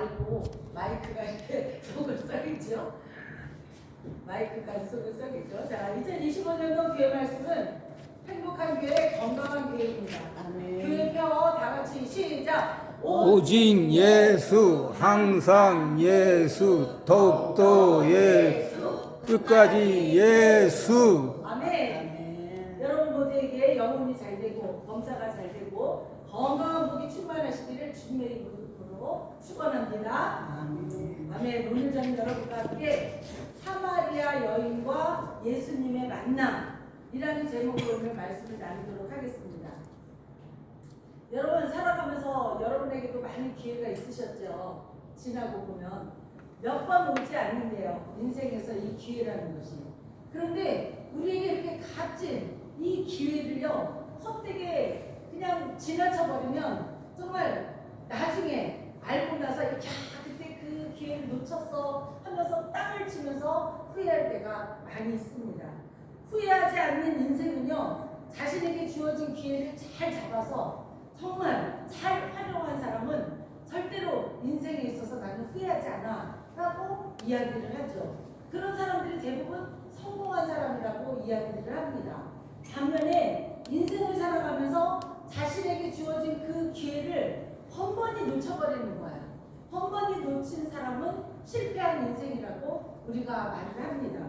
알고 마이크가 이렇게 속을 썩이죠. 마이크까지 속을 썩이죠. 자, 2025년도 교회 말씀은 행복한 교회, 건강한 교회입니다. 교회 펴 다 같이 시작. 오직 예수, 항상 예수, 더욱더 예수, 끝까지 예수. 아멘. 여러분 모두에게 영혼이 잘 되고 범사가 잘 되고 건강한 복이 충만하시기를 주님의 이름으로 축원합니다. 아멘. 오늘 저는 여러분과 함께 사마리아 여인과 예수님의 만남이라는 제목으로 오늘 말씀을 나누도록 하겠습니다. 여러분 살아가면서 여러분에게도 많은 기회가 있으셨죠. 지나고 보면 몇 번 오지 않는데요. 인생에서 이 기회라는 것이. 그런데 우리에게 이렇게 값진 이 기회를요 헛되게 그냥 지나쳐버리면 정말 나중에 알고 나서 야 그때 그 기회를 놓쳤어 하면서 땅을 치면서 후회할 때가 많이 있습니다. 후회하지 않는 인생은요 자신에게 주어진 기회를 잘 잡아서 정말 잘 활용한 사람은 절대로 인생에 있어서 나는 후회하지 않아 라고 이야기를 하죠. 그런 사람들이 대부분 성공한 사람이라고 이야기를 합니다. 반면에 인생을 살아가면서 자신에게 주어진 그 기회를 번번이 놓쳐버리는 거야. 번번이 놓친 사람은 실패한 인생이라고 우리가 말을 합니다.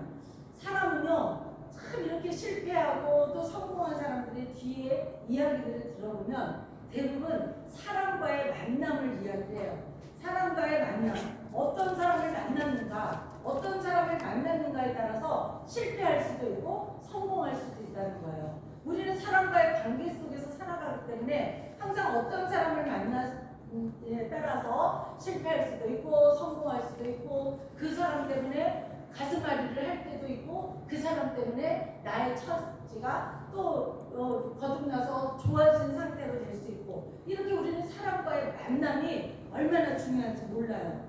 사람은요 참 이렇게 실패하고 또 성공한 사람들의 뒤에 이야기들을 들어보면 대부분 사람과의 만남을 이야기해요. 사람과의 만남, 어떤 사람을 만났는가, 어떤 사람을 만났는가에 따라서 실패할 수도 있고 성공할 수도 있다는 거예요. 우리는 사람과의 관계 속에서 살아가기 때문에 항상 어떤 사람을 만나에 따라서 실패할 수도 있고 성공할 수도 있고 그 사람 때문에 가슴앓이를 할 때도 있고 그 사람 때문에 나의 처지가 또 거듭나서 좋아진 상태로 될 수 있고 이렇게 우리는 사람과의 만남이 얼마나 중요한지 몰라요.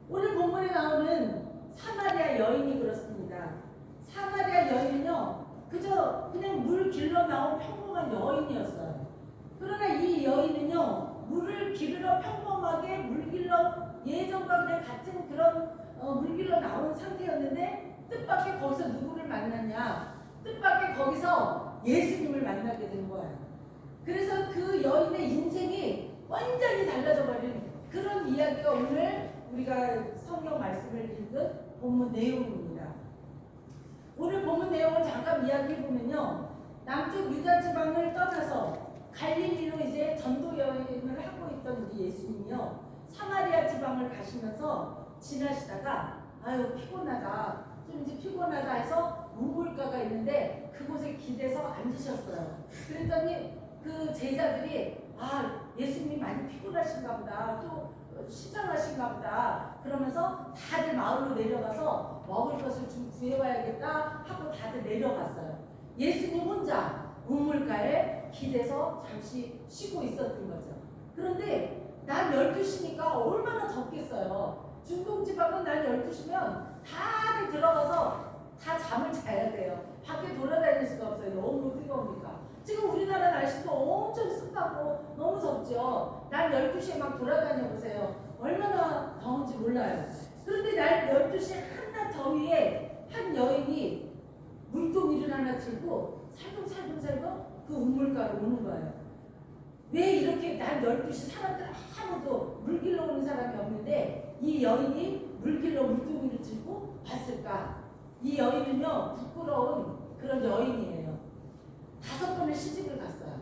오늘 본문에 나오는 사마리아 여인이 그렇습니다. 사마리아 여인은요 그저 그냥 물 길러 나온 평범한 여인이었어요. 그러나 이 여인은요 물을 기르러 평범하게 물 길러 예전과 그냥 같은 그런 물 길러 나온 상태였는데 뜻밖의 거기서 누구를 만났냐, 뜻밖의 거기서 예수님을 만나게 된 거예요. 그래서 그 여인의 인생이 완전히 달라져 버린 그런 이야기가 오늘 우리가 성경 말씀을 읽은 본문 내용입니다. 오늘 본문 내용을 잠깐 이야기해 보면요, 남쪽 유다 지방을 떠나서 갈릴리로 이제 전도 여행을 하고 있던 우리 예수님이요 사마리아 지방을 가시면서 지나시다가 아유 피곤하다, 좀 이제 피곤하다 해서 우물가가 있는데 그곳에 기대서 앉으셨어요. 그랬더니 그 제자들이 아 예수님이 많이 피곤하신가 보다, 또 시장하신가 보다 그러면서 다들 마을로 내려가서 먹을 것을 좀 구해와야겠다 하고 다들 내려갔어요. 예수님 혼자 우물가에 기대서 잠시 쉬고 있었던 거죠. 그런데 난 12시니까 얼마나 덥겠어요. 중동지방은 난 12시면 다들 들어가서 다 잠을 자야 돼요. 밖에 돌아다닐 수가 없어요. 너무 뜨거우니까. 지금 우리나라 날씨도 엄청 습하고 너무 덥죠. 날 12시에 막 돌아다녀 보세요. 얼마나 더운지 몰라요. 그런데 날 12시 한낮 더위에 한 여인이 물동이를 하나 들고 살금살금 그 우물가로 오는 거예요. 왜 이렇게 날 12시 사람들 아무도 물 길러 오는 사람이 없는데 이 여인이 물 길러 물동이를 들고 왔을까? 이 여인은요 부끄러운 그런 여인이에요. 5번의 시집을 갔어요.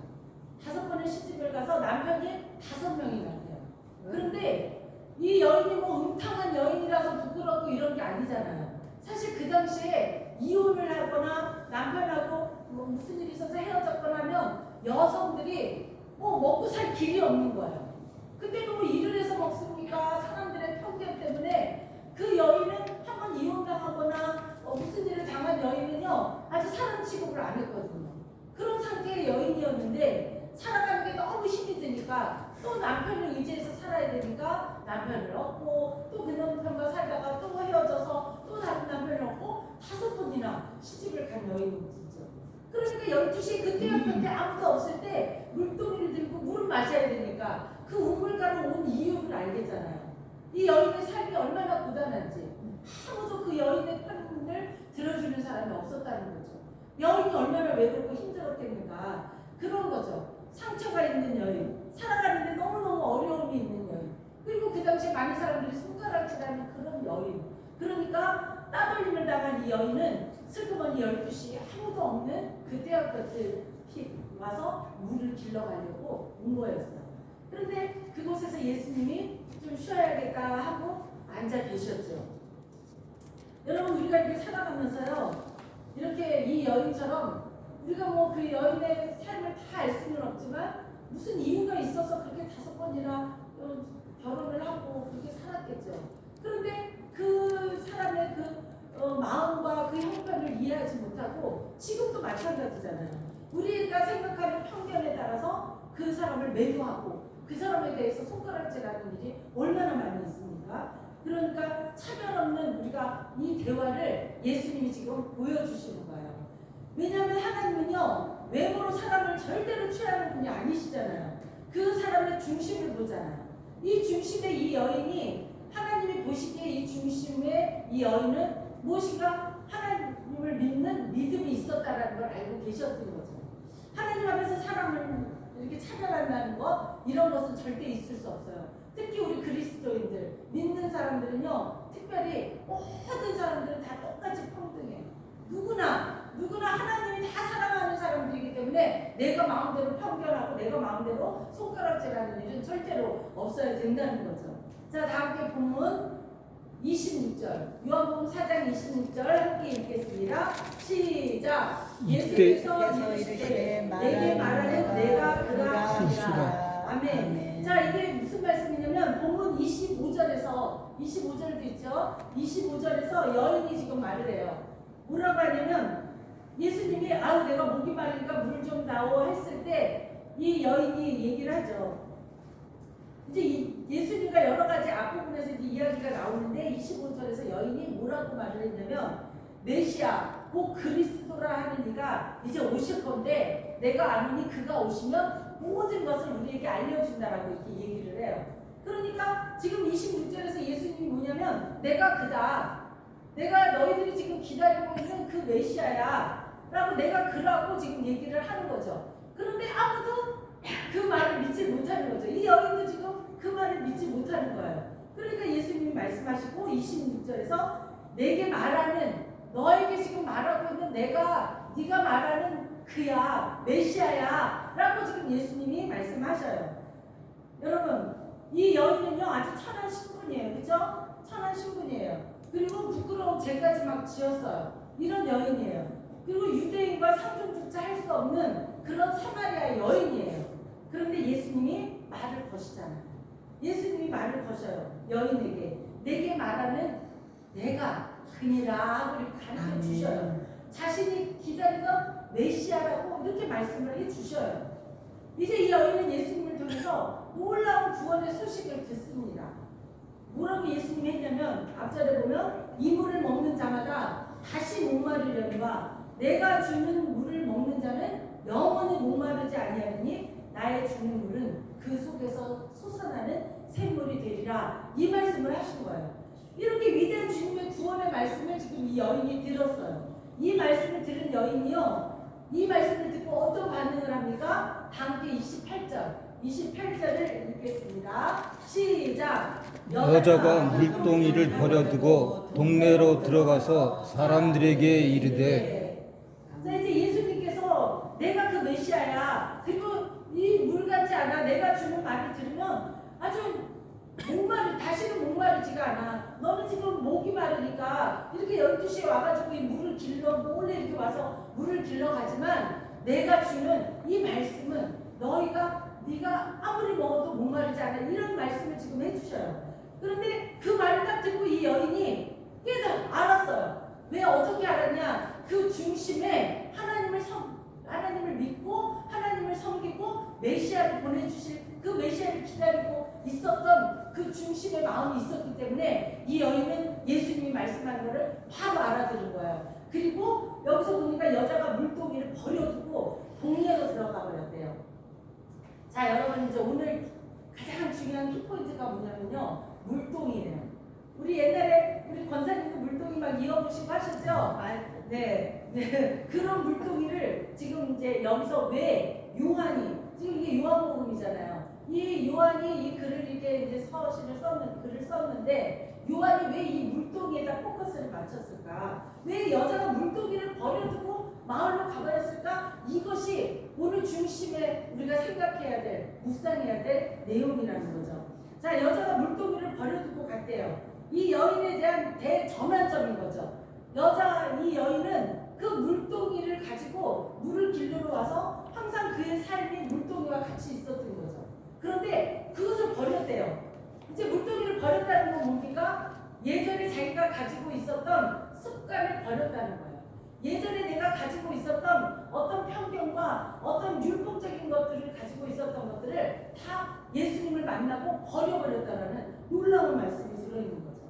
5번의 시집을 가서 남편이 5명이나 돼요. 그런데 이 여인이 뭐 음탕한 여인이라서 부끄럽고 이런 게 아니잖아요. 사실 그 당시에 이혼을 하거나 남편하고 뭐 무슨 일이 있어서 헤어졌거나 하면 여성들이 뭐 먹고 살 길이 없는 거예요. 근데 뭐 일을 해서 먹습니까? 사람들의 편견 때문에 그 여인은 한번 이혼당하거나 무슨 일을 당한 여인은요 아주 사람 취급을 안 했거든요. 그런 상태의 여인이었는데 살아가는 게 너무 힘이 드니까 또 남편을 의지해서 살아야 되니까 남편을 얻고 또 그 남편과 살다가 또 헤어져서 또 다른 남편을 얻고 5번이나 시집을 간 여인이죠. 그러니까 12시에 그때였는데 아무도 없을 때 물동이를 들고 물을 마셔야 되니까 그 우물가로 온 이유를 알겠잖아요. 이 여인의 삶이 얼마나 고단한지 아무도 그 여인의 편을 들어주는 사람이 없었다는 거죠. 여인이 얼마나 외롭고 힘들었겠는가 그런 거죠. 상처가 있는 여인, 살아가는데 너무너무 어려움이 있는 여인, 그리고 그 당시에 많은 사람들이 손가락질하는 그런 여인. 그러니까 따돌림을 당한 이 여인은 슬그머니 12시 아무도 없는 그 때였듯이 와서 물을 길러가려고 온 거였어요. 그런데 그곳에서 예수님이 좀 쉬어야겠다 하고 앉아 계셨죠. 여러분, 우리가 이렇게 살아가면서요, 이렇게 이 여인처럼 우리가 뭐 그 여인의 삶을 다 알 수는 없지만 무슨 이유가 있어서 그렇게 5번이나 결혼을 하고 그렇게 살았겠죠. 그런데 그 사람의 마음과 그 형편을 이해하지 못하고 지금도 마찬가지잖아요. 우리가 생각하는 편견에 따라서 그 사람을 매도하고 그 사람에 대해서 손가락질하는 일이 얼마나 많이 있습니까? 그러니까 차별 없는 우리가 이 대화를 예수님이 지금 보여주시는 거예요. 왜냐하면 하나님은요, 외모로 사람을 절대로 취하는 분이 아니시잖아요. 그 사람의 중심을 보잖아요. 이 중심의 이 여인이, 하나님이 보시기에 이 중심의 이 여인은 무엇인가 하나님을 믿는 믿음이 있었다는 걸 알고 계셨던 거죠. 하나님 앞에서 사람을 이렇게 차별한다는 것, 이런 것은 절대 있을 수 없어요. 특히 우리 그리스도인들, 믿는 사람들은요, 특별히 모든 사람들은 다 똑같이 평등해요. 누구나 하나님이 다 사랑하는 사람들이기 때문에 내가 마음대로 편견하고 내가 마음대로 손가락질하는 일은 절대로 없어야 된다는 거죠. 자, 다음 게 본문 26절, 요한복음 4장 26절 함께 읽겠습니다. 시작. 예수께서 이르시되 내게 말하는 내가 그라 하니라. 아멘. 자, 이게 무슨 말씀이냐면 본문 25절도 있죠. 25절에서 여인이 지금 말을 해요. 뭐라고 하냐면 예수님이 아우 내가 목이 마르니까 물 좀 나오 했을 때 이 여인이 얘기를 하죠. 이제 예수님과 여러 가지 앞부분에서 이제 이야기가 나오는데 25절에서 여인이 뭐라고 말을 했냐면 메시아 곧 그리스도라 하는 이가 이제 오실 건데 내가 아노니 그가 오시면 모든 것을 우리에게 알려준다라고 이렇게 얘기를 해요. 그러니까 지금 26절에서 예수님이 뭐냐면 내가 그다, 내가 너희들이 지금 기다리고 있는 그 메시아야 라고 내가 그라고 지금 얘기를 하는 거죠. 그런데 아무도 그 말을 믿지 못하는 거죠. 이 여인도 지금 그 말을 믿지 못하는 거예요. 그러니까 예수님이 말씀하시고 26절에서 내게 말하는, 너에게 지금 말하고 있는 내가 네가 말하는 그야 메시아야 라고 지금 예수님이 말씀하셔요. 여러분, 이 여인은요 아주 천한 신분이에요. 그죠? 천한 신분이에요. 그리고 부끄러운 죄까지 막 지었어요. 이런 여인이에요. 그리고 유대인과 상종주차 할 수 없는 그런 사마리아 여인이에요. 그런데 예수님이 말을 거시잖아요. 예수님이 말을 거셔요. 여인에게 내게 말하는 내가 그니라 그리고 가르쳐 주셔요. 자신이 기다리던 메시아라고 이렇게 말씀을 해주셔요. 이제 이 여인은 예수님을 통해서 놀라운 구원의 소식을 듣습니다. 뭐라고 예수님이 했냐면 앞절에 보면 이 물을 먹는 자마다 다시 목마르려니와 내가 주는 물을 먹는 자는 영원히 목마르지 아니하니 나의 주는 물은 그 속에서 솟아나는 샘물이 되리라. 이 말씀을 하신 거예요. 이렇게 위대한 주님의 구원의 말씀을 지금 이 여인이 들었어요. 이 말씀을 들은 여인이요, 이 말씀을 듣고 어떤 반응을 합니까? 함께 28절을 읽겠습니다. 시작. 여자가 물동이를 버려두고 동네로 들어가서 사람들에게 이르되. 자, 이제 예수님께서 내가 그 메시아야, 그리고 이 물 같지 않아, 내가 주는 말을 들으면 아주 다시는 목마르지가 않아. 너는 지금 목이 마르니까 이렇게 12시에 와가지고 이 물을 길러, 몰래 이렇게 와서 물을 길러 가지만 내가 주는 이 말씀은 네가 아무리 먹어도 목마르지 않아. 이런 말씀을 지금 해주셔요. 그런데 그 말을 딱 듣고 이 여인이 알았어요. 왜 어떻게 알았냐? 그 중심에 하나님을 믿고 하나님을 섬기고 메시아를 보내주실 그 메시아를 기다리고 있었던 그 중심의 마음이 있었기 때문에 이 여인은 예수님이 말씀하는 것을 바로 알아들은 거예요. 그리고 여기서 보니까 여자가 물동이를 버려두고 동네로 들어가 버렸대요. 자, 여러분, 이제 오늘 가장 중요한 키포인트가 뭐냐면요, 물동이에요. 우리 옛날에 우리 권사님도 물동이 막 이어보시고 하셨죠? 네, 네. 그런 물동이를 지금 이제 여기서 왜 요한이, 지금 이게 요한복음이잖아요. 이 요한이 이 글을 이제 서신을 글을 썼는데, 요한이 왜 이 물동이에다 포커스를 맞췄을까? 왜 여자가 물동이를 버려두고 마을로 가버렸을까? 이것이 오늘 중심에 우리가 생각해야 될, 묵상해야 될 내용이라는 거죠. 자, 여자가 물동이를 버려두고 갔대요. 이 여인에 대한 대전환점인 거죠. 이 여인은 그 물동이를 가지고 물을 길르러 와서 항상 그의 삶이 물동이와 같이 있었던 거죠. 그런데 그것을 버렸대요. 이제 물동이를 버렸다는 건 뭡니까? 예전에 자기가 가지고 있었던 습관을 버렸다는 거예요. 예전에 내가 가지고 있었던 어떤 편견과 어떤 율법적인 것들을 가지고 있었던 것들을 다 예수님을 만나고 버려버렸다는 놀라운 말씀이 들어있는 거죠.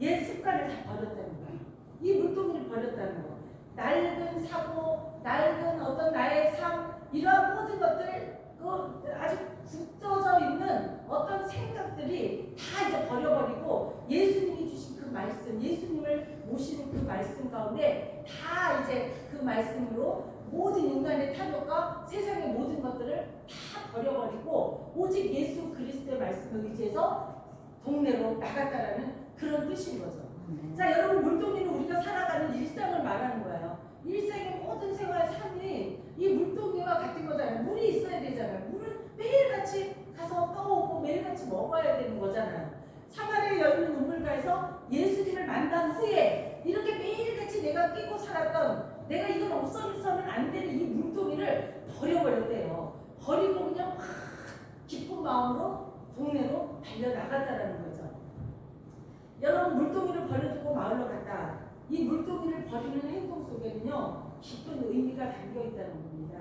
옛 습관을 다 버렸다는 거예요. 이 물동이를 버렸다는 거. 낡은 사고, 낡은 어떤 나의 삶, 이러한 모든 것들, 아주 굳어져 있는 어떤 생각들이 다 이제 버려버리고 예수님이 주신 그 말씀, 예수님을 모시는 그 말씀 가운데 다 이제 그 말씀으로 모든 인간의 탐욕과 세상의 모든 것들을 다 버려버리고 오직 예수 그리스도의 말씀을 의지해서 동네로 나갔다라는 그런 뜻인 거죠. 자, 여러분, 물동이는 우리가 살아가는 일상을 말하는 거예요. 일상의 모든 생활 삶이 이 물동이와 같은 거잖아요. 물이 있어야 되잖아요. 물은 매일같이 가서 떠오고 매일같이 먹어야 되는 거잖아요. 사마리아 여인은 우물가에서 예수님을 만난 후에 이렇게 매일같이 내가 끼고 살았던, 내가 이건 없어서는 안 되는 이 물동이를 버려버렸대요. 버리고 그냥 막 기쁜 마음으로 동네로 달려나갔다라는 거죠. 여러분, 물동이를 버려두고 마을로 갔다. 이 물동이를 버리는 행동 속에는요, 깊은 의미가 담겨있다는 겁니다.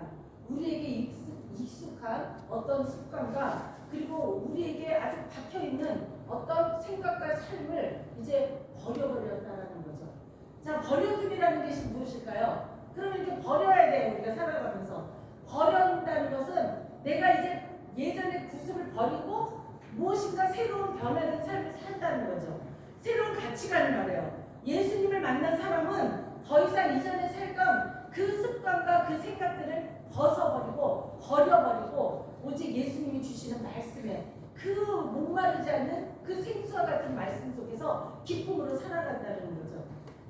우리에게 익숙한 어떤 습관과 그리고 우리에게 아주 박혀있는 어떤 생각과 삶을 이제 버려버렸다는 거죠. 자, 버려둠이라는 것이 무엇일까요? 그러면 이렇게 버려야 돼요. 우리가 살아가면서. 버린다는 것은 내가 이제 예전의 구습을 버리고 무엇인가 새로운 변화된 삶을 산다는 거죠. 새로운 가치관을 말해요. 예수님을 만난 사람은 더 이상 이전에 살던 그 습관과 그 생각들을 벗어버리고 버려버리고 오직 예수님이 주시는 말씀에 그 목마르지 않는 그 생수와 같은 말씀 속에서 기쁨으로 살아간다는 거죠.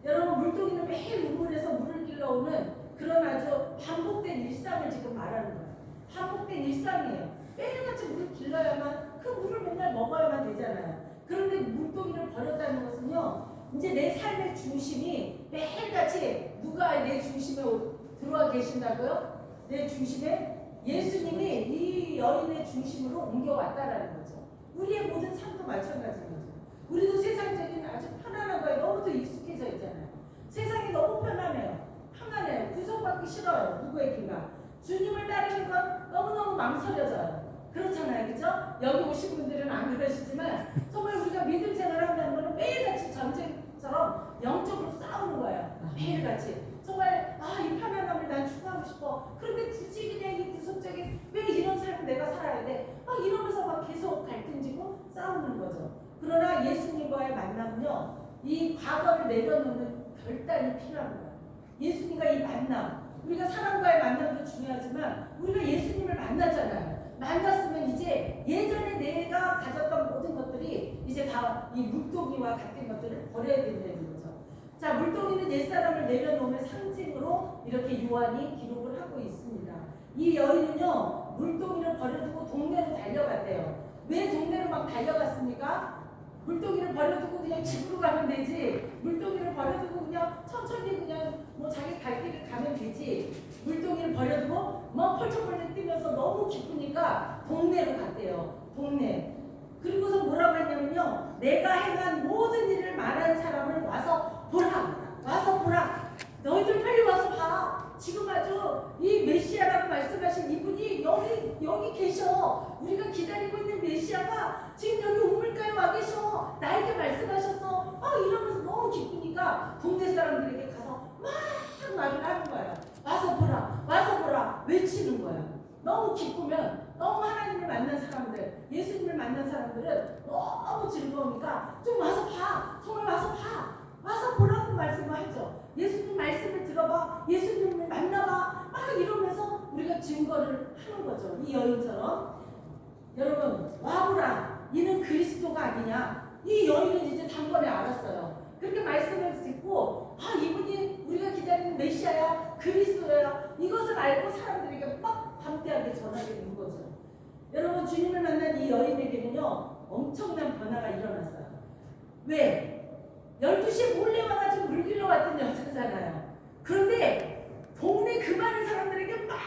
여러분, 물동이는 매일 우물에서 물을 길러오는 그런 아주 반복된 일상을 지금 말하는 거예요. 반복된 일상이에요. 매일같이 물을 길러야만, 그 물을 맨날 먹어야만 되잖아요. 그런데 물동이를 버렸다는 것은요, 이제 내 삶의 중심이 매일같이 누가 내 중심에 들어와 계신다고요? 내 중심에 예수님이 이 여인의 중심으로 옮겨왔다라는 거죠. 우리의 모든 삶도 마찬가지인 거죠. 우리도 세상적인 아주 편안한 거에 너무도 익숙해져 있잖아요. 세상이 너무 편안해요. 편안해요. 구속받기 싫어요. 누구에게가. 주님을 따르는 건 너무너무 망설여져요. 그렇잖아요. 그죠? 여기 오신 분들은 안 그러시지만 정말 우리가 믿음 생활을 한다는 거는 매일같이 전쟁처럼 영적으로 싸우는 거예요. 매일같이. 정말 이 편안함을 난 추구하고 싶어. 그런데 굳이 그냥 이 구속적인 왜 이런 삶을 내가 살아야 돼? 이러면서 막 계속 갈등지고 싸우는 거죠. 그러나 예수님과의 만남은요, 이 과거를 내려놓는 결단이 필요한 거예요. 예수님과 이 만남, 우리가 사람과의 만남도 중요하지만 우리가 예수님을 만나잖아요. 만났으면 이제 예전에 내가 가졌던 모든 것들이 이제 다 이 물동이와 같은 것들을 버려야 된다는 거죠. 자, 물동이는 옛사람을 내려놓음의 상징으로 이렇게 요한이 기록을 하고 있습니다. 이 여인은요, 물동이를 버려두고 동네로 달려갔대요. 왜 동네로 막 달려갔습니까? 물동이를 버려두고 그냥 집으로 가면 되지. 물동이를 버려두고 그냥 천천히 그냥 뭐 자기 갈 길을 가면 되지. 물동이를 버려두고 막 펄쩍펄쩍 뛰면서 너무 기쁘니까 동네로 갔대요. 동네. 그리고서 뭐라고 했냐면요, 내가 행한 모든 일을 말한 사람을 와서 보라. 와서 보라. 너희들 빨리 와서 봐. 지금 아주 이 메시아라고 말씀하신 이분이 여기 계셔. 우리가 기다리고 있는 메시아가 지금 여기 우물가에 와 계셔. 나에게 말씀하셨어. 이러면서 너무 기쁘니까 동네 사람들에게 가서 막 말을 하는 거야. 와서 보라. 와서 보라. 외치는 거야. 너무 기쁘면 너무 하나님을 만난 사람들, 예수님을 만난 사람들은 너무 즐거우니까 좀 와서 봐. 정말 와서 봐. 와서 보라고 말씀을 하죠. 예수님 말씀을 들어봐. 예수님을 만나봐. 막 이러면서 우리가 증거를 하는 거죠. 이 여인처럼. 여러분, 와보라. 이는 그리스도가 아니냐. 이 여인은 이제 단번에 알았어요. 그렇게 말씀을 듣고 이분이 우리가 기다리는 메시아야, 그리스도야. 이것을 알고 사람들에게 막 담대하게 전하게 된 거죠. 여러분, 주님을 만난 이 여인에게는요 엄청난 변화가 일어났어요. 왜? 12시에 몰래 와가지고 물 길러 왔던 여자잖아요. 그런데 동네 그 많은 사람들에게 막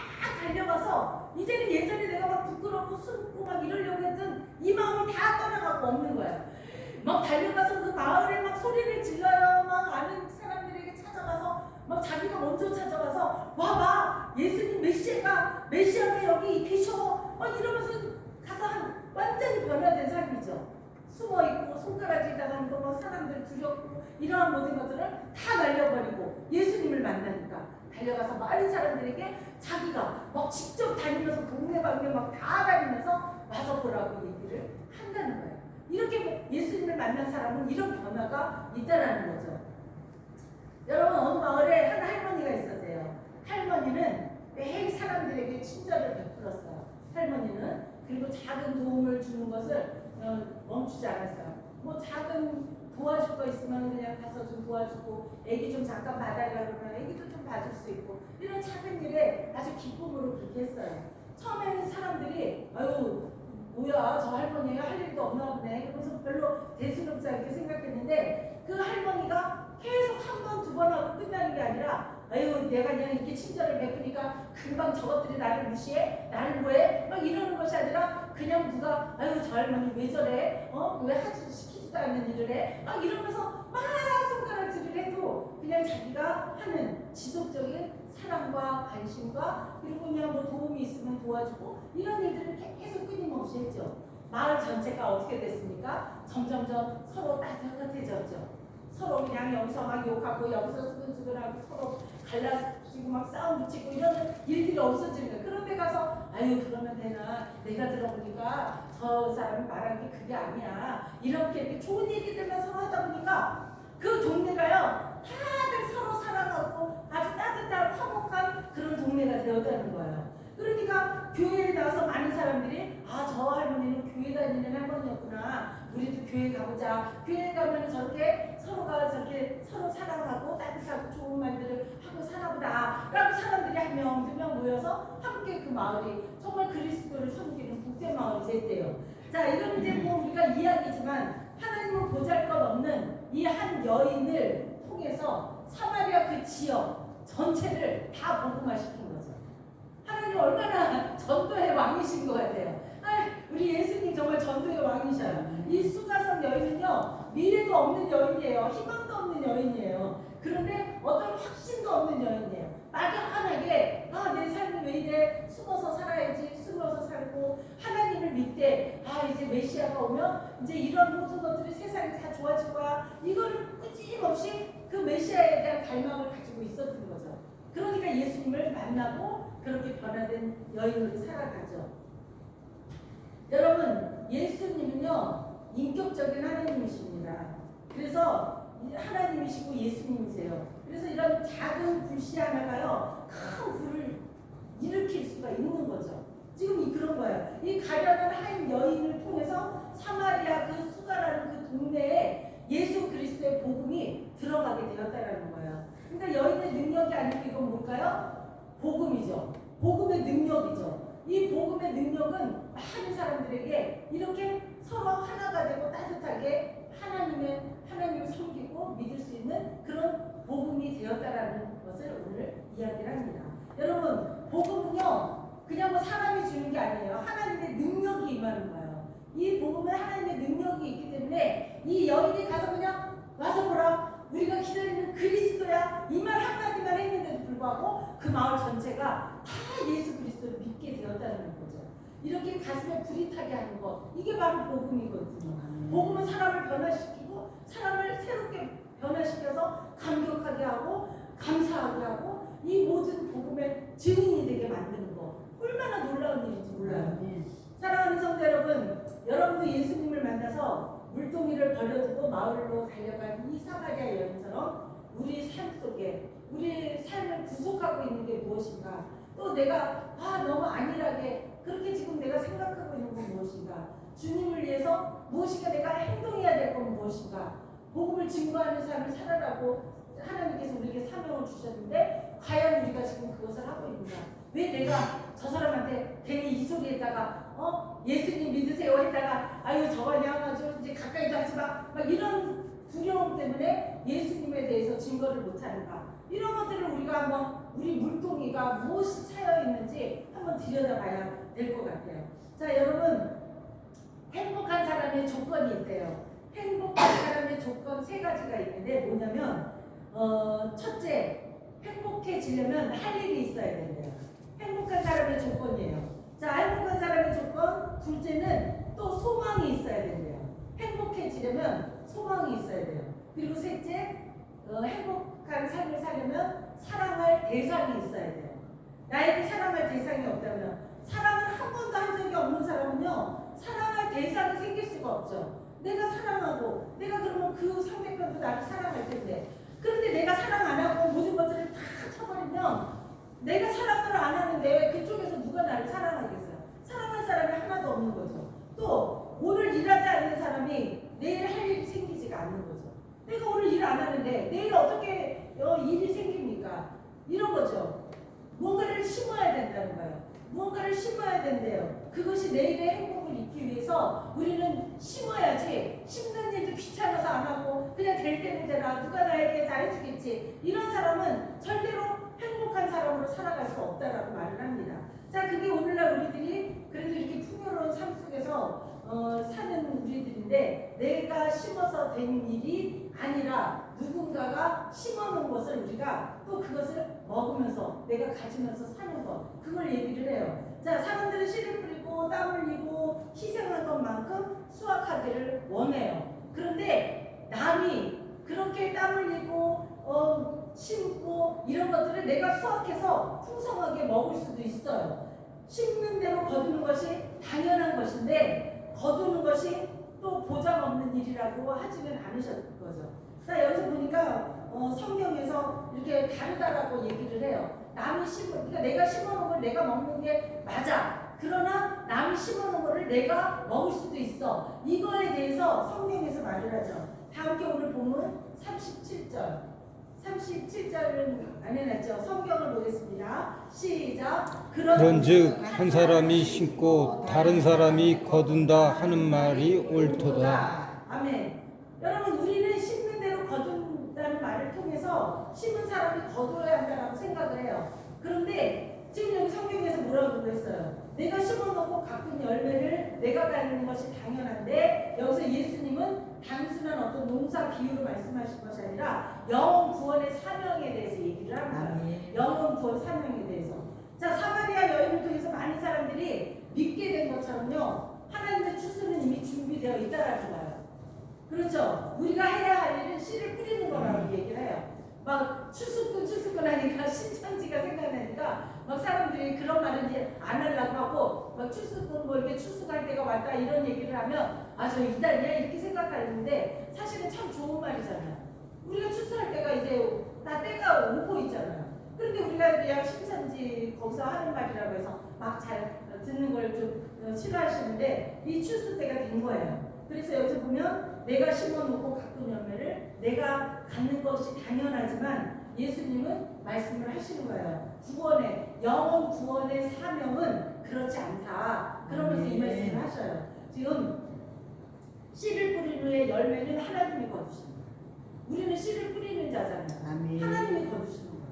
달려가서 이제는 예전에 내가 막 부끄럽고 숨고 막 이러려고 했던 이 마음이 다 떠나가고 없는 거예요. 막 달려가서 그 마을에 막 소리를 질러요. 막 아는 사람들에게 찾아가서 막 자기가 먼저 찾아가서 와봐, 예수님 메시아가 여기 계셔. 막 이러면서 가서 완전히 변화된 삶이죠. 숨어있고 손가락질 당하는 거, 막 사람들 두렵고 이러한 모든 것들을 다 날려버리고 예수님을 만나니까 달려가서 많은 사람들에게 자기가 막 직접 다니면서 동네방네 막 다 다니면서 와서 보라고 얘기를 한다는 거예요. 이렇게 예수님을 만난 사람은 이런 변화가 있다라는 거죠. 여러분, 어느 마을에 한 할머니가 있었대요. 할머니는 매일 사람들에게 친절을 베풀었어요. 할머니는. 그리고 작은 도움을 주는 것을 멈추지 않았어요. 뭐 작은 도와줄 거 있으면 그냥 가서 좀 도와주고, 애기 좀 잠깐 봐달라 그러면 애기도 좀 봐줄 수 있고, 이런 작은 일에 아주 기쁨으로 그렇게 했어요. 처음에는 사람들이 아유 뭐야 저 할머니 할 일도 없나 보네 그러면서 별로 대수롭지 않게 생각했는데, 그 할머니가 계속 한 번, 두 번 하고 끝나는 게 아니라 아유 내가 그냥 이렇게 친절을 베푸니까 금방 저것들이 나를 무시해? 나를 뭐해? 막 이러는 것이 아니라 그냥 누가 아유 저 할머니 왜 저래? 왜 시키지도 않는 일을 해? 막 이러면서 막 손가락질을 해도 그냥 자기가 하는 지속적인 사랑과 관심과, 그리고 그냥 뭐 도움이 있으면 도와주고, 이런 일들을 계속 끊임없이 했죠. 마을 전체가 어떻게 됐습니까? 점점점 서로 따뜻해졌죠. 서로 그냥 여기서 막 욕하고 여기서 수근수근하고 서로 갈라지고 막 싸움 붙이고 이런 일들이 없어지는 거예요. 그런 데 가서 아유 그러면 되나, 내가 들어보니까 저 사람이 말한 게 그게 아니야, 이렇게 좋은 얘기들만 서로 하다 보니까 그 동네가요 다들 서로 사랑하고 아주 따뜻한 화목한 그런 동네가 되었다는 거예요. 그러니까 교회에 나와서 많은 사람들이 저 할머니는 교회 다니는 할머니였구나, 우리도 교회 가보자. 교회 가면 저렇게 서로가 저렇게 서로 사랑하고 따뜻하고 좋은 말들을 하고 살아보다 라고 사람들이 한 명, 두 명 모여서 함께 그 마을이 정말 그리스도를 섬기는 복된 마을이 됐대요. 자, 이건 이제 뭐 우리가 이야기지만 하나님은 보잘것없는 이 한 여인을 통해서 사마리아 그 지역 전체를 다 복음화시킨 거죠. 하나님 얼마나 전도의 왕이신 것 같아요. 우리 예수님 정말 전도의 왕이셔요. 이 수가성 여인은요 미래도 없는 여인이에요. 희망도 없는 여인이에요. 그런데 어떤 확신도 없는 여인이에요. 막연하게 내 삶이 왜 이래, 숨어서 살아야지, 숨어서 살고 하나님을 믿되 이제 메시아가 오면 이제 이런 모든 것들이 세상이 다 좋아질 거야, 이거를 끊임없이 그 메시아에 대한 갈망을 가지고 있었던 거죠. 그러니까 예수님을 만나고 그렇게 변화된 여인으로 살아가죠. 여러분, 예수님은요 인격적인 하나님이십니다. 그래서 하나님이시고 예수님이세요. 그래서 이런 작은 불씨 하나가요 큰 불을 일으킬 수가 있는 거죠. 지금 그런 거예요. 이 가련한 한 여인을 통해서 사마리아 그 수가라는 그 동네에 예수 그리스도의 복음이 들어가게 되었다는 거예요. 그러니까 여인의 능력이 아니고 이건 뭘까요? 복음이죠. 복음의 능력이죠. 이 복음의 능력은 많은 사람들에게 이렇게 서로 하나가 되고 따뜻하게 하나님을 섬기고 믿을 수 있는 그런 복음이 되었다라는 것을 오늘 이야기를 합니다. 여러분, 복음은요 그냥 뭐 사람이 주는 게 아니에요. 하나님의 능력이 임하는 거예요. 이 복음은 하나님의 능력이 있기 때문에 이 여인이 가서 그냥 와서 보라, 우리가 기다리는 그리스도야, 이 말 한마디만 했는데도 불구하고 그 마을 전체가 다 예수 그리스도를 믿게 되었다는 거죠. 이렇게 가슴에 불이 타게 하는 것, 이게 바로 복음이거든요. 복음은 사람을 변화시키고 사람을 새롭게 변화시켜서 감격하게 하고 감사하게 하고 이 모든 복음의 증인이 되게 만드는 거, 얼마나 놀라운 몰라요. 사랑하는 성도 여러분, 여러분도 예수님을 만나서 물동이를 버려두고 마을로 달려간 이 사마리아 여인처럼 우리 삶 속에 우리 삶을 구속하고 있는 게 무엇인가, 또 내가 너무 안일하게 그렇게 지금 내가 생각하고 있는 건 무엇인가, 주님을 위해서 무엇인가 내가 행동해야 될 건 무엇인가, 복음을 증거하는 삶을 살아라고 하나님께서 우리에게 사명을 주셨는데 과연 우리가 지금 그것을 하고 있는가? 왜 내가 저 사람한테 괜히 이 소리에다가 예수님 믿으세요 했다가 아유 저거냐 아주 이제 가까이도 하지 마 막 이런 두려움 때문에 예수님에 대해서 증거를 못하는가? 이런 것들을 우리가 한번 우리 물동이가 무엇이 차여 있는지 한번 들여다봐야 될 것 같아요. 자, 여러분, 행복한 사람의 조건이 있대요. 행복한 사람의 조건 세 가지가 있는데 뭐냐면 첫째, 행복해지려면 할 일이 있어야 된대요. 행복한 사람의 조건이에요. 자, 행복한 사람의 조건 둘째는 또 소망이 있어야 된대요. 행복해지려면 소망이 있어야 돼요. 그리고 셋째, 행복한 삶을 살려면 사랑할 대상이 있어야 돼요. 나에게 사랑할 대상이 없다면, 사랑을 한 번도 한 적이 없는 사람은요, 사랑할 대상이 생길 수가 없죠. 내가 사랑하고, 내가 그러면 그 상대편도 나를 사랑할 텐데, 그런데 내가 사랑 안 하고 모든 것들을 다 쳐버리면 내가 사랑을 안 하는데 그쪽에서 누가 나를 사랑하겠어요? 사랑할 사람이 하나도 없는 거죠. 또 오늘 일하지 않는 사람이 내일 할 일이 생기지가 않는 거죠. 내가 오늘 일 안 하는데 내일 어떻게 일이 생깁니까? 이런 거죠. 무언가를 심어야 된다는 거예요. 무언가를 심어야 된대요. 그것이 내일의 행복을 잊기 위해서 우리는 심어야지, 심는 일도 귀찮아서 안 하고 그냥 될 때는 되라, 누가 나에게 다 해주겠지, 이런 사람은 절대로 행복한 사람으로 살아갈 수 없다라고 말을 합니다. 자, 그게 오늘날 우리들이 그래도 이렇게 풍요로운 삶 속에서 사는 우리들인데, 내가 심어서 된 일이 아니라 누군가가 심어놓은 것을 우리가 또 그것을 먹으면서 내가 가지면서 사는 것, 그걸 얘기를 해요. 자, 사람들은 씨를 뿌리고 땀 흘리고 희생한 것만큼 수확하기를 원해요. 그런데 남이 그렇게 땀 흘리고 심고 이런 것들을 내가 수확해서 풍성하게 먹을 수도 있어요. 심는 대로 거두는 것이 당연한 것인데, 거두는 것이 또 보장 없는 일이라고 하지는 않으셨을 거죠. 자, 여기서 보니까 성경에서 이렇게 다르다라고 얘기를 해요. 남이 그러니까 내가 심어놓은 걸 내가 먹는 게 맞아. 그러나 남이 심어놓은 거를 내가 먹을 수도 있어. 이거에 대해서 성경에서 말을 하죠. 다 함께 오늘 보면 37절은 안 해놨죠. 성경을 보겠습니다. 시작. 그런즉 한 사람이 심고 다른 사람이 거둔다 하는 말이 옳도다. 아멘. 여러분, 우리는 심는 대로 거둔다는 말을 통해서 심은 사람이 거둬야 한다고 생각을 해요. 그런데 지금 여기 성경에서 뭐라고 했어요? 내가 심어놓고 가꾼 열매를 내가 갖는 것이 당연한데, 여기서 예수님은 단순한 어떤 농사 비유로 말씀하신 것이 아니라 영혼 구원의 사명에 대해서 얘기를 합니다. 영혼 구원 사명에 대해서. 자, 사마리아 여인을 통해서 많은 사람들이 믿게 된 것처럼요, 하나님의 추수는 이미 준비되어 있다라는 거예요. 그렇죠? 우리가 해야 할 일은 씨를 뿌리는 거라고 얘기를 해요. 막 추수꾼 하니까 신천지가 생각나니까 막 사람들이 그런 말은 이제 안 하려고 하고, 막 추수꾼 뭐 이렇게 추수갈 때가 왔다 이런 얘기를 하면 저 이달이야 이렇게 생각하는데, 사실은 참 좋은 말이잖아요. 우리가 추수할 때가 이제 다 때가 오고 있잖아요. 그런데 우리가 그냥 신천지 거기서 하는 말이라고 해서 막 잘 듣는 걸 좀 싫어하시는데, 이 추수 때가 된 거예요. 그래서 여기서 보면 내가 심어놓고 가꾼 열매를 내가 갖는 것이 당연하지만, 예수님은 말씀을 하시는 거예요. 구원의, 영혼 구원의 사명은 그렇지 않다. 그러면서 이 말씀을 하셔요. 지금 씨를 뿌린 후에 열매는 하나님이 거두십니다. 우리는 씨를 뿌리는 자잖아요. 하나님이 거두시는 거예요.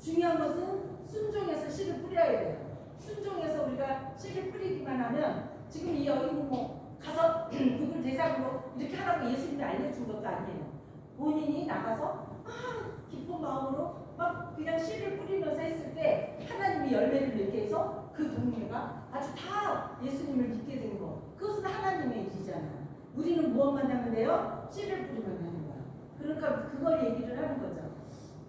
중요한 것은 순종해서 씨를 뿌려야 돼요. 순종해서 우리가 씨를 뿌리기만 하면, 지금 이 여인은 뭐 가서 누굴 대상으로 이렇게 하라고 예수님이 알려준 것도 아니에요. 본인이 나가서 기쁜 마음으로 막 그냥 씨를 뿌리면서 했을 때 하나님이 열매를 맺게 해서 그 동네가 아주 다 예수님을 믿게 된 거, 그것은 하나님의 일이잖아요. 우리는 무엇만 하면 돼요? 씨를 뿌리면 되는 거야. 그러니까 그걸 얘기를 하는 거죠.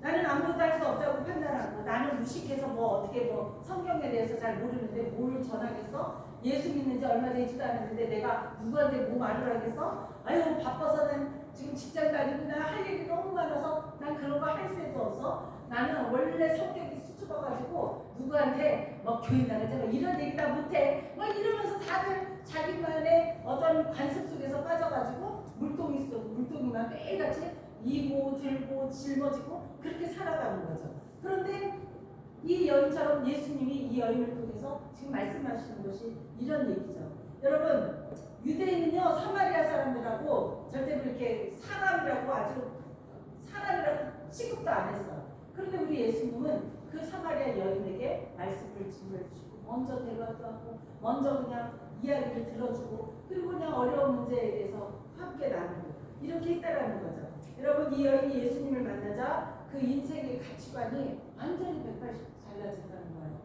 나는 아무것도 할 수 없다고 판단하고 나는 무식해서 뭐 어떻게 뭐 성경에 대해서 잘 모르는데 뭘 전하겠어? 예수 믿는 지 얼마 되지도 않았는데 내가 누구한테 뭐 말을 하겠어? 아유 바빠서는 지금 직장 다니고 나 할 일이 너무 많아서 난 그런 거 할 새도 없어. 나는 원래 성격이 수줍어가지고 누구한테 뭐 교회 나가자 뭐 이런 얘기 다 못해. 뭐 이러면서 다들 자기만의 어떤 관습 속에서 빠져가지고 물동이만 매일같이 이고 들고 짊어지고 그렇게 살아가는 거죠. 그런데 이 여인처럼 예수님이 이 여인을 통해서 지금 말씀하시는 것이 이런 얘기죠. 여러분 유대인은요 사마리아 사람들하고 절대로 이렇게 사람이라고 취급도 안 했어요. 그런데 우리 예수님은 그 사마리아 여인에게 말씀을 짚어주시고 먼저 대화도 하고 먼저 그냥 이야기를 들어주고 그리고 그냥 어려운 문제에 대해서 함께 나누고 이렇게 했다라는 거죠. 여러분 이 여인이 예수님을 만나자 그 인생의 가치관이 완전히 180도 달라진다는 거예요.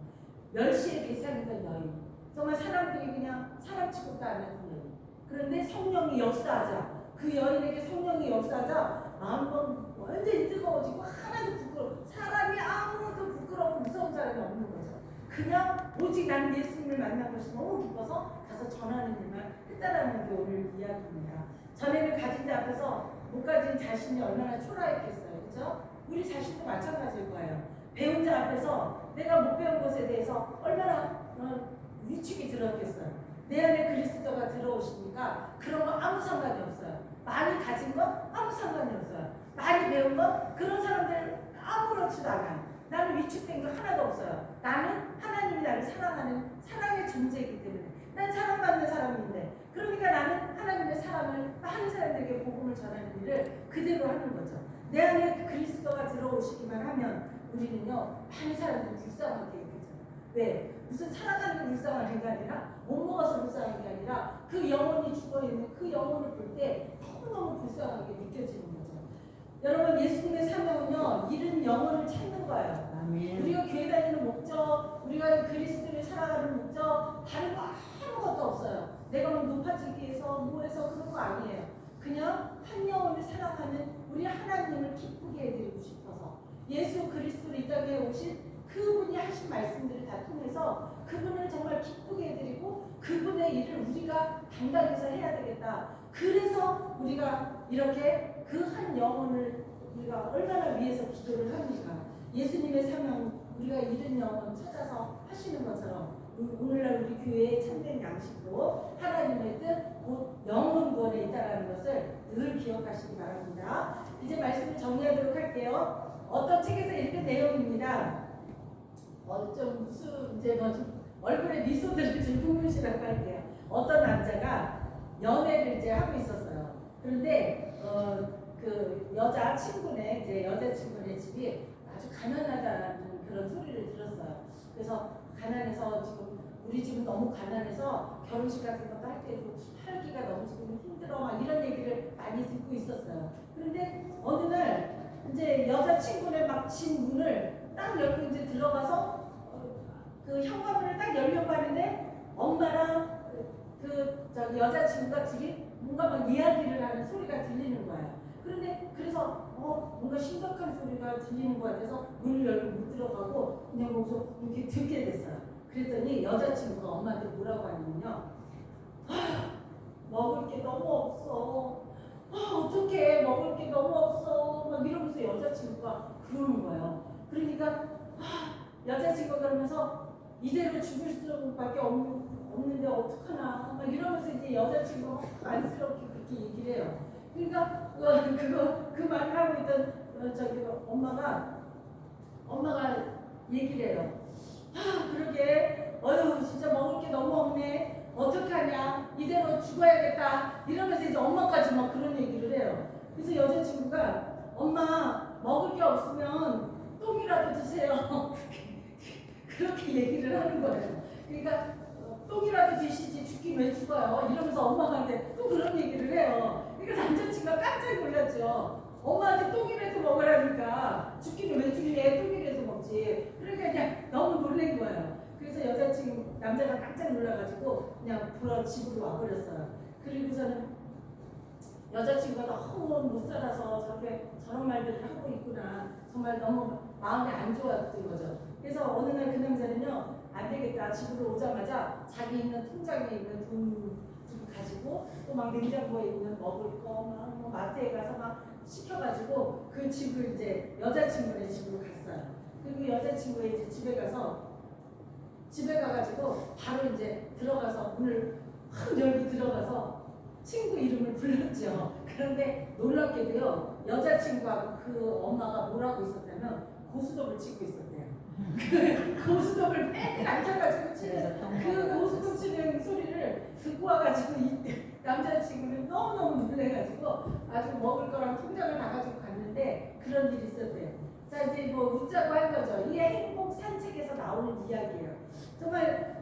멸시의 대상이던 여인, 정말 사람들이 그냥 사람 취급도 안 하는 여인. 그런데 성령이 역사하자, 그 여인에게 성령이 역사하자 마음은 완전히 뜨거워지고 하나도 부끄러워. 사람이 아무도 부끄럽고 무서운 사람이 없는 거죠. 그냥 오직 나는 예수님을 만난 것이 너무 기뻐서 가서 전하는 일만 했다라는 게 오늘 이야기입니다. 전에는 가진 자 앞에서 못 가진 자신이 얼마나 초라했겠어요. 그렇죠? 우리 자신도 마찬가지일 거예요. 배운 자 앞에서 내가 못 배운 것에 대해서 얼마나 위축이 들었겠어요. 내 안에 그리스도가 들어오시니까 그런 거 아무 상관이 없어요. 많이 가진 건 아무 상관이 없어요. 많이 배운 건 그런 사람들 아무렇지도 않아요. 나는 위축된 거 하나도 없어요. 나는 하나님이 나를 사랑하는 사랑의 존재이기 때문에 난 사랑받는 사람인데 그러니까 나는 하나님의 사랑을 많은 사람들에게 복음을 전하는 일을 그대로 하는 거죠. 내 안에 그리스도가 들어오시기만 하면 우리는요 많은 사람들이 불쌍하게 되죠. 왜? 무슨 살아가는 게 불쌍한 게 아니라 못 먹어서 불쌍한 게 아니라 그 영혼이 죽어있는 그 영혼을 볼 때 너무너무 불쌍하게 느껴지는 거죠. 여러분 예수님의 사명은요 잃은 영혼을 찾는 거예요. 아멘. 우리가 교회 다니는 목적, 우리가 그리스도를 살아가는 목적 다른 거 아무것도 없어요. 내가 뭐 높아지기 위해서 뭐해서 그런 거 아니에요. 그냥 한 영혼을 사랑하는 우리 하나님을 기쁘게 해드리고 싶어서 예수 그리스도를 이 땅에 오신 그분이 하신 말씀들을 다 통해서 그분을 정말 기쁘게 해드리고 그분의 일을 우리가 담당해서 해야 되겠다. 그래서 우리가 이렇게 그 한 영혼을 우리가 얼마나 위해서 기도를 합니까? 예수님의 사명 우리가 잃은 영혼 찾아서 하시는 것처럼 오늘날 우리 교회의 참된 양식도 하나님의 뜻, 곧 영혼 구원에 있다는 것을 늘 기억하시기 바랍니다. 이제 말씀을 정리하도록 할게요. 어떤 책에서 읽은 내용입니다. 좀 무슨 이제 얼굴에 미소들을 좀 품으시라고 할게요. 어떤 남자가 연애를 이제 하고 있었어요. 그런데 그 여자 친구네 집이 아주 가난하다는 그런 소리를 들었어요. 그래서 가난해서 지금 우리 집은 너무 가난해서 결혼식 같은 것도 할 때도 하기가 너무 지금 힘들어 막 이런 얘기를 많이 듣고 있었어요. 그런데 어느 날 이제 여자 친구네 막 집 문을 딱 열고 이제 들어가서 그 현관문을 딱 열려고 하는데 엄마랑 저기 여자친구가 둘이 뭔가 막 이야기를 하는 소리가 들리는 거예요. 그런데 그래서 뭔가 심각한 소리가 들리는 것 같아서 문을 열고 못 들어가고 그냥 거기서 이렇게 듣게 됐어요. 그랬더니 여자친구가 엄마한테 뭐라고 하냐면요. 먹을 게 너무 없어. 어떡해 먹을 게 너무 없어. 막 이러면서 여자친구가 그러는 거예요. 그러니까 여자친구가 그러면서 이대로 죽을 수밖에 없는데 어떡하나 막 이러면서 이제 여자친구가 안쓰럽게 그렇게 얘기를 해요. 그러니까 그 말을 하고 있던 엄마가 얘기를 해요. 그러게 진짜 먹을 게 너무 없네. 어떡하냐 이대로 죽어야겠다 이러면서 이제 엄마까지 막 그런 얘기를 해요. 그래서 여자친구가 엄마 먹을 게 없으면 똥이라도 드세요. 그렇게 얘기를 하는 거예요. 그러니까 똥이라도 드시지 죽긴 왜 죽어요 이러면서 엄마한테 또 그런 얘기를 해요. 그러니까 남자친구가 깜짝 놀랐죠. 엄마한테 똥이라도 먹으라니까 죽기는 왜 죽래 똥이라도 먹지. 그러니까 그냥 너무 놀란 거예요. 그래서 남자가 깜짝 놀라가지고 그냥 집으로 와버렸어요. 그리고서는 여자친구가 너무 못 살아서 저렇게 저런 말들을 하고 있구나. 정말 너무 마음이 안 좋았던 거죠. 그래서 어느 날 그 남자는요, 안 되겠다. 집으로 오자마자 자기 있는 통장에 있는 돈 좀 가지고 또 막 냉장고에 있는 먹을 거 막 마트에 가서 막 시켜가지고 그 집을 이제 여자친구네 집으로 갔어요. 그리고 여자친구의 이제 집에 가가지고 바로 이제 들어가서 문을 확 열고 들어가서 친구 이름을 불렀죠. 그런데 놀랍게도요, 여자친구하고 그 엄마가 뭐라고 있었냐면 고스톱을 치고 있었대요. 그 고스톱을 맨날 앉아가지고 치는 그 고스톱 치는 소리를 듣고 와가지고 이 남자친구는 너무너무 놀래가지고 아주 먹을 거랑 통장을 나가지고 갔는데 그런 일이 있었대요. 자, 이제 뭐 웃자고 한 거죠. 이 행복 산책에서 나오는 이야기예요. 정말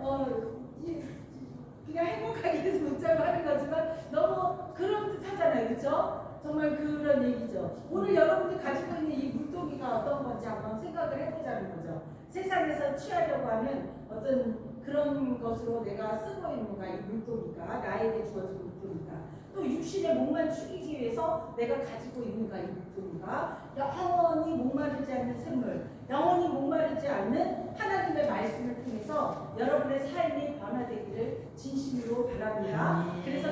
그냥 행복하기 위해서 웃자고 하는 거지만 너무 그런 듯 하잖아요. 그렇죠? 정말 그런 얘기죠. 오늘 여러분이 가지고 있는 이 물동이가 어떤 건지 한번 생각을 해보자는 거죠. 세상에서 취하려고 하는 어떤 그런 것으로 내가 쓰고 있는가, 이 물동이가 나에게 주어진 물동이가, 또 육신의 목만 축이기 위해서 내가 가지고 있는가, 이 물동이가 영원히 목마르지 않는 샘물, 영원히 목마르지 않는 하나님의 말씀을 통해서 여러분의 삶이 변화되기를 진심으로 바랍니다. 그래서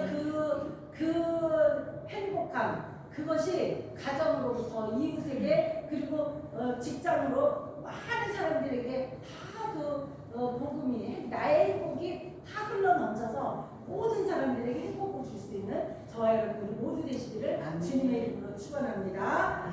그 행복함, 그것이 가정으로부터 이웃에게 그리고 직장으로 많은 사람들에게 다 그 복음이, 나의 행복이 다 흘러넘쳐서 모든 사람들에게 행복을 줄 수 있는 저와 여러분들이 모두 되시기를 주님의 이름으로 축원합니다.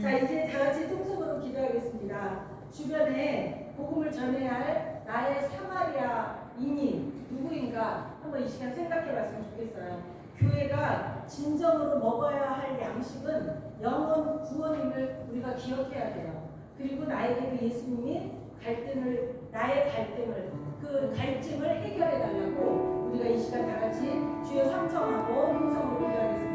자, 이제 다 같이 통성으로 기도하겠습니다. 주변에 복음을 전해야 할 나의 사마리아인이 누구인가 한번 이 시간 생각해 봤으면 좋겠어요. 교회가 진정으로 먹어야 할 양식은 영원 구원임을 우리가 기억해야 돼요. 그리고 나에게도 예수님이 나의 갈등을, 그 갈증을 해결해 달라고 우리가 이 시간 다 같이 주여 삼청하고 통성으로 기도하겠습니다.